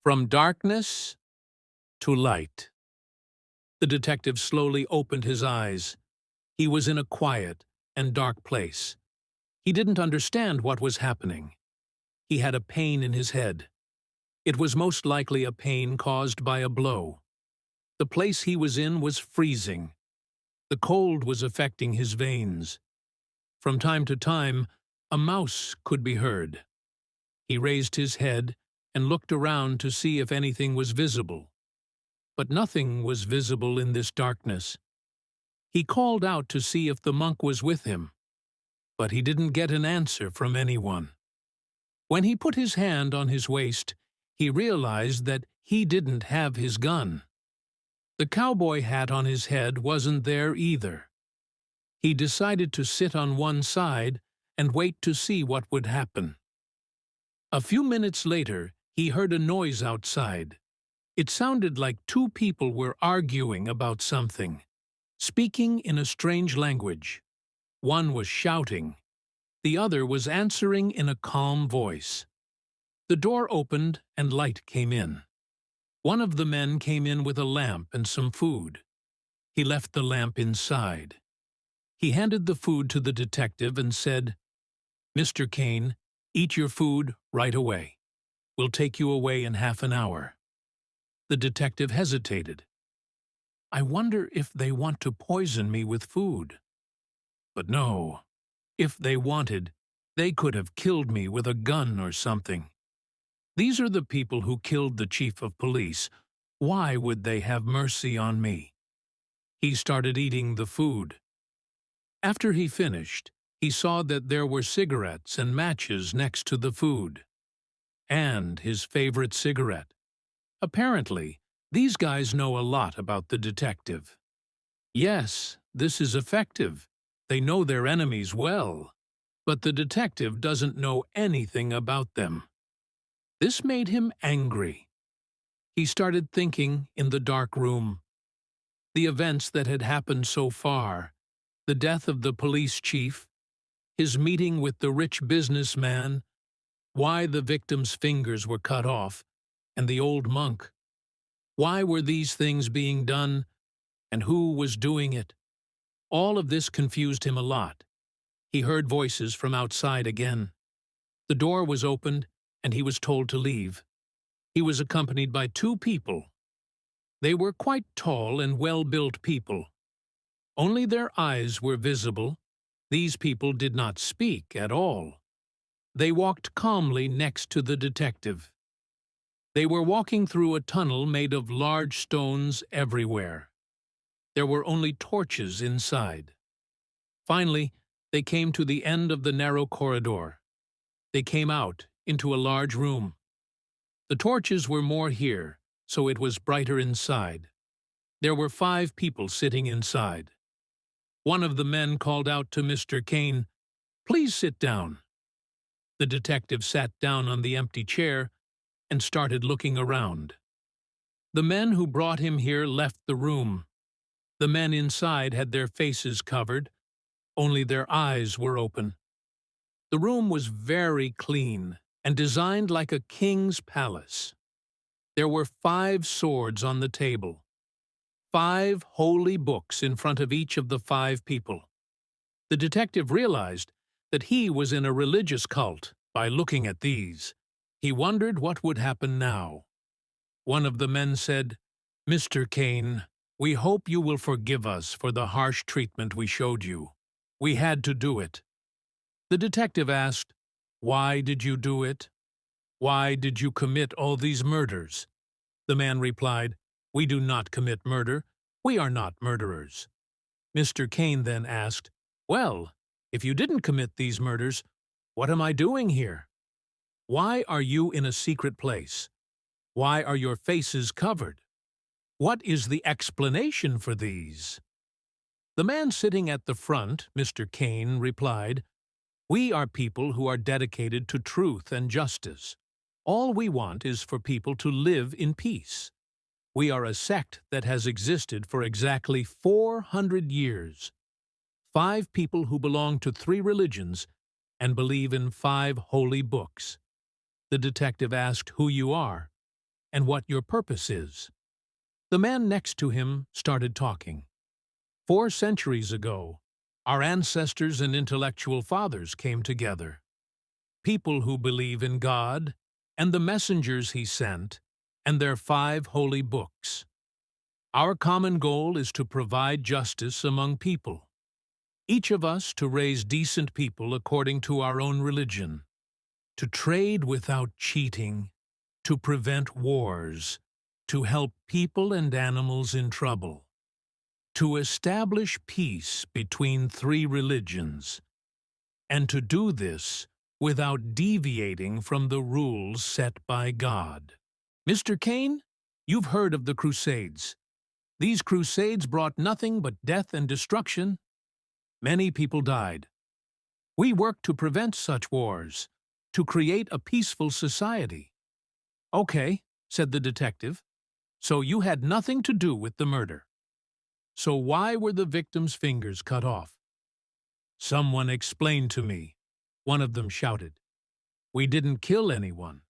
From darkness to light. The detective slowly opened his eyes. He was in a quiet and dark place. He didn't understand what was happening. He had a pain in his head. It was most likely a pain caused by a blow. The place he was in was freezing. The cold was affecting his veins. From time to time, a mouse could be heard. He raised his head and looked around to see if anything was visible. But nothing was visible in this darkness. He called out to see if the monk was with him, but he didn't get an answer from anyone. When he put his hand on his waist, he realized that he didn't have his gun. The cowboy hat on his head wasn't there either. He decided to sit on one side and wait to see what would happen. A few minutes later, he heard a noise outside. It sounded like two people were arguing about something, speaking in a strange language. One was shouting. The other was answering in a calm voice. The door opened and light came in. One of the men came in with a lamp and some food. He left the lamp inside. He handed the food to the detective and said, "Mr. Kane, eat your food right away. We'll take you away in half an hour." The detective hesitated. "I wonder if they want to poison me with food. But no, if they wanted, they could have killed me with a gun or something. These are the people who killed the chief of police. Why would they have mercy on me?" He started eating the food. After he finished, he saw that there were cigarettes and matches next to the food. And his favorite cigarette. Apparently, these guys know a lot about the detective. Yes, this is effective. They know their enemies well. But the detective doesn't know anything about them. This made him angry. He started thinking in the dark room. The events that had happened so far, the death of the police chief, his meeting with the rich businessman, why the victim's fingers were cut off, and the old monk. Why were these things being done, and who was doing it? All of this confused him a lot. He heard voices from outside again. The door was opened, and he was told to leave. He was accompanied by two people. They were quite tall and well-built people. Only their eyes were visible. These people did not speak at all. They walked calmly next to the detective. They were walking through a tunnel made of large stones everywhere. There were only torches inside. Finally, they came to the end of the narrow corridor. They came out into a large room. The torches were more here, so it was brighter inside. There were 5 people sitting inside. One of the men called out to Mr. Kane, "Please sit down." The detective sat down on the empty chair and started looking around. The men who brought him here left the room. The men inside had their faces covered, only their eyes were open. The room was very clean and designed like a king's palace. There were 5 swords on the table, 5 holy books in front of each of the 5 people. The detective realized that he was in a religious cult by looking at these. He wondered what would happen now. One of the men said, "Mr. Kane, we hope you will forgive us for the harsh treatment we showed you. We had to do it." The detective asked, "Why did you do it? Why did you commit all these murders?" The man replied, "We do not commit murder. We are not murderers." Mr. Kane then asked, "Well, if you didn't commit these murders, what am I doing here? Why are you in a secret place? Why are your faces covered? What is the explanation for these?" The man sitting at the front, Mr. Kane, replied, "We are people who are dedicated to truth and justice. All we want is for people to live in peace. We are a sect that has existed for exactly 400 years. 5 people who belong to 3 religions and believe in 5 holy books." The detective asked who you are. and what your purpose is. The man next to him started talking. 4 centuries ago, our ancestors and intellectual fathers came together. People who believe in God and the messengers he sent and their 5 holy books. Our common goal is to provide justice among people. Each of us to raise decent people according to our own religion, to trade without cheating, to prevent wars, to help people and animals in trouble, to establish peace between 3 religions, and to do this without deviating from the rules set by God. Mr. Kane, you've heard of the Crusades. These Crusades brought nothing but death and destruction. Many people died. We worked to prevent such wars, to create a peaceful society. Okay, said the detective. So you had nothing to do with the murder. So why were the victim's fingers cut off? Someone explain to me, one of them shouted. We didn't kill anyone.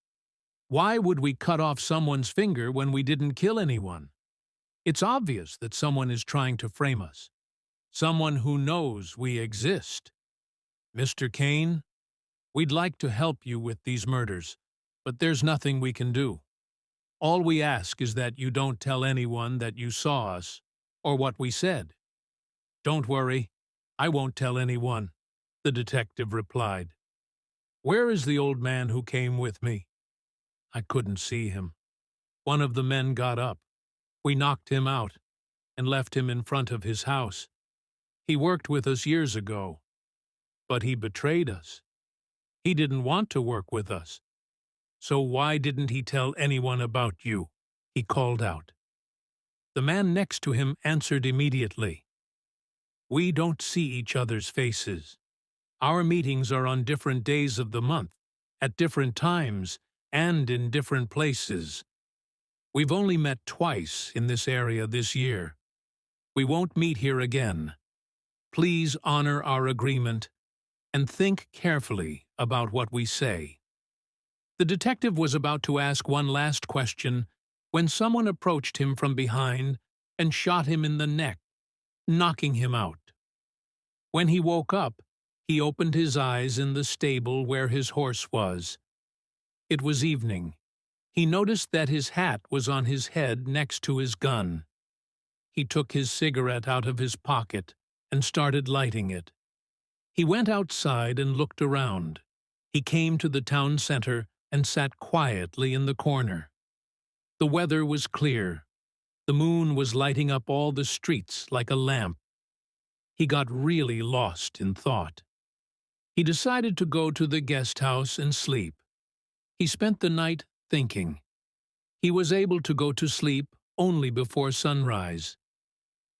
Why would we cut off someone's finger when we didn't kill anyone? It's obvious that someone is trying to frame us. Someone who knows we exist. Mr. Kane, we'd like to help you with these murders, but there's nothing we can do. All we ask is that you don't tell anyone that you saw us or what we said. Don't worry, I won't tell anyone, the detective replied. Where is the old man who came with me? I couldn't see him. One of the men got up. We knocked him out and left him in front of his house. He worked with us years ago, but he betrayed us. He didn't want to work with us. So why didn't he tell anyone about you? He called out. The man next to him answered immediately. We don't see each other's faces. Our meetings are on different days of the month, at different times, and in different places. We've only met twice in this area this year. We won't meet here again. Please honor our agreement and think carefully about what we say. The detective was about to ask one last question when someone approached him from behind and shot him in the neck, knocking him out. When he woke up, he opened his eyes in the stable where his horse was. It was evening. He noticed that his hat was on his head next to his gun. He took his cigarette out of his pocket and started lighting it. He went outside and looked around. He came to the town center and sat quietly in the corner. The weather was clear. The moon was lighting up all the streets like a lamp. He got really lost in thought. He decided to go to the guest house and sleep. He spent the night thinking. He was able to go to sleep only before sunrise.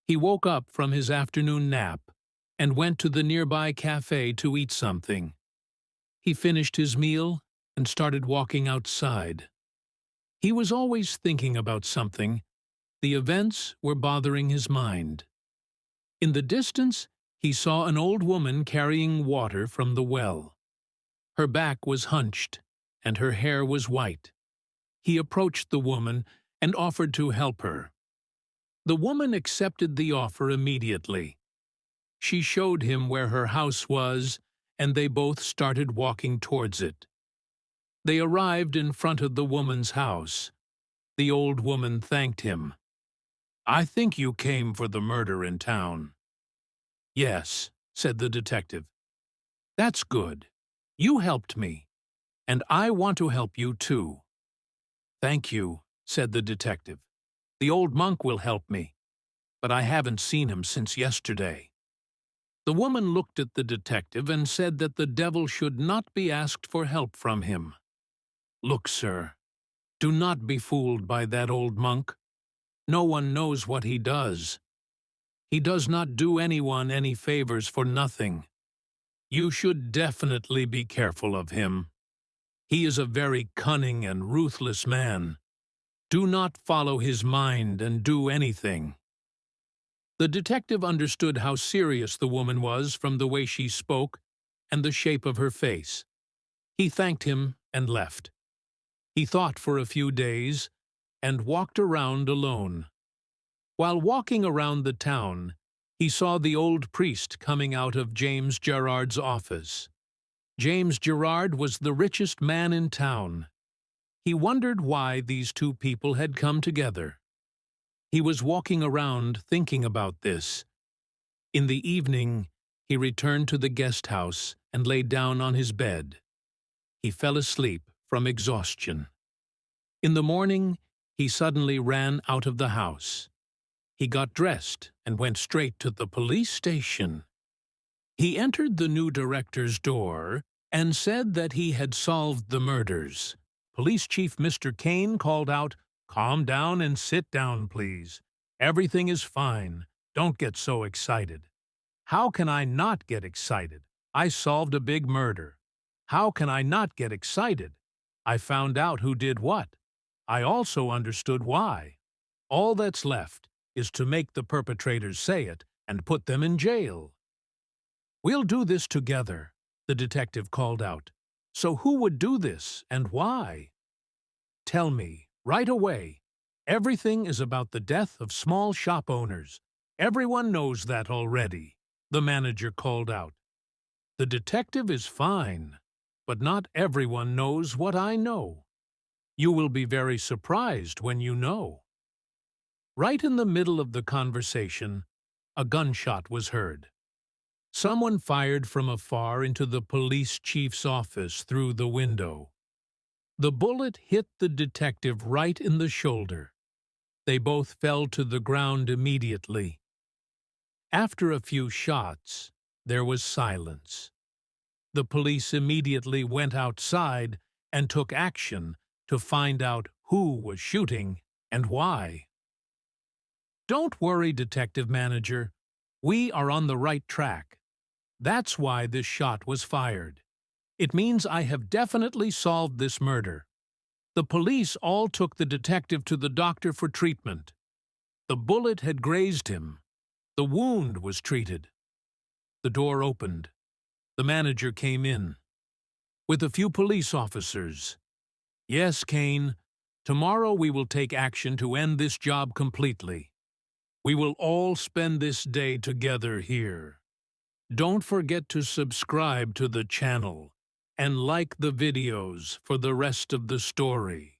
He woke up from his afternoon nap and went to the nearby cafe to eat something. He finished his meal and started walking outside. He was always thinking about something. The events were bothering his mind. In the distance, he saw an old woman carrying water from the well. Her back was hunched, and her hair was white. He approached the woman and offered to help her. The woman accepted the offer immediately. She showed him where her house was, and they both started walking towards it. They arrived in front of the woman's house. The old woman thanked him. I think you came for the murder in town. Yes, said the detective. That's good. You helped me, and I want to help you too. Thank you, said the detective. The old monk will help me, but I haven't seen him since yesterday. The woman looked at the detective and said that the devil should not be asked for help from him. Look, sir, do not be fooled by that old monk. No one knows what he does. He does not do anyone any favors for nothing. You should definitely be careful of him. He is a very cunning and ruthless man. Do not follow his mind and do anything. The detective understood how serious the woman was from the way she spoke and the shape of her face. He thanked him and left. He thought for a few days and walked around alone. While walking around the town, he saw the old priest coming out of James Gerard's office. James Gerard was the richest man in town. He wondered why these two people had come together. He was walking around thinking about this. In the evening, he returned to the guest house and lay down on his bed. He fell asleep from exhaustion. In the morning, he suddenly ran out of the house. He got dressed and went straight to the police station. He entered the new director's door and said that he had solved the murders. Police Chief Mr. Kane called out, "Calm down and sit down, please. Everything is fine. Don't get so excited." "How can I not get excited? I solved a big murder. How can I not get excited? I found out who did what. I also understood why. All that's left is to make the perpetrators say it and put them in jail." "We'll do this together," the detective called out. "So who would do this and why?" "Tell me, right away. Everything is about the death of small shop owners. Everyone knows that already," the manager called out. "The detective is fine, but not everyone knows what I know. You will be very surprised when you know." Right in the middle of the conversation, a gunshot was heard. Someone fired from afar into the police chief's office through the window. The bullet hit the detective right in the shoulder. They both fell to the ground immediately. After a few shots, there was silence. The police immediately went outside and took action to find out who was shooting and why. "Don't worry, Detective Manager. We are on the right track. That's why this shot was fired. It means I have definitely solved this murder. The police all took the detective to the doctor for treatment. The bullet had grazed him. The wound was treated." The door opened. The manager came in, with a few police officers. "Yes, Kane. Tomorrow we will take action to end this job completely. We will all spend this day together here. Don't forget to subscribe to the channel and like the videos for the rest of the story."